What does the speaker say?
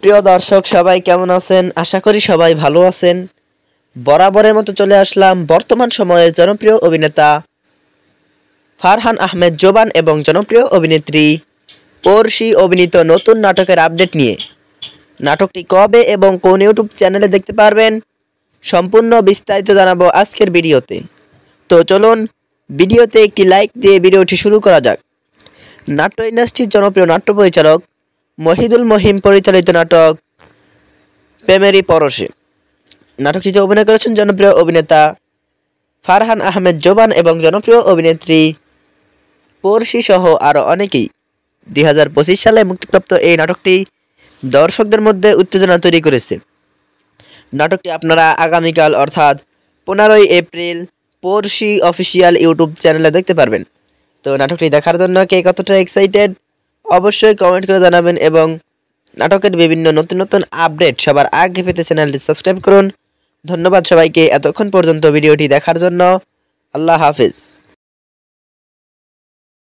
প্রিয় দর্শক সবাই কেমন আছেন? আশা করি সবাই ভালো আছেন। বরাবরের মতো চলে আসলাম বর্তমান সময়ের জনপ্রিয় অভিনেতা ফারহান আহমেদ জোবান এবং জনপ্রিয় অভিনেত্রী পড়শি অভিনীত নতুন নাটকের আপডেট নিয়ে। নাটকটি কবে এবং কোন ইউটিউব চ্যানেলে দেখতে পারবেন সম্পূর্ণ বিস্তারিত জানাবো আজকের ভিডিওতে। তো চলুন ভিডিওতে একটি লাইক দিয়ে ভিডিওটি শুরু করা যাক। নাট্য ইন্ডাস্ট্রির জনপ্রিয় নাট্য পরিচালক মহিদুল মহিম পরিচালিত নাটক প্রেমেরই পরশে। নাটকটিতে অভিনয় করেছেন জনপ্রিয় অভিনেতা ফারহান আহমেদ জোবান এবং জনপ্রিয় অভিনেত্রী পড়শি সহ আরও অনেকেই। 2025 সালে মুক্তিপ্রাপ্ত এই নাটকটি দর্শকদের মধ্যে উত্তেজনা তৈরি করেছে। নাটকটি আপনারা আগামীকাল অর্থাৎ 15ই এপ্রিল পড়শি অফিসিয়াল ইউটিউব চ্যানেলে দেখতে পারবেন। তো নাটকটি দেখার জন্য কে কতটা এক্সাইটেড অবশ্যই কমেন্ট করে জানাবেন এবং নাটকের বিভিন্ন নতুন নতুন আপডেট সবার আগে পেতে চ্যানেলটি সাবস্ক্রাইব করুন। ধন্যবাদ সবাইকে এতক্ষণ পর্যন্ত ভিডিওটি দেখার জন্য। আল্লাহ হাফেজ।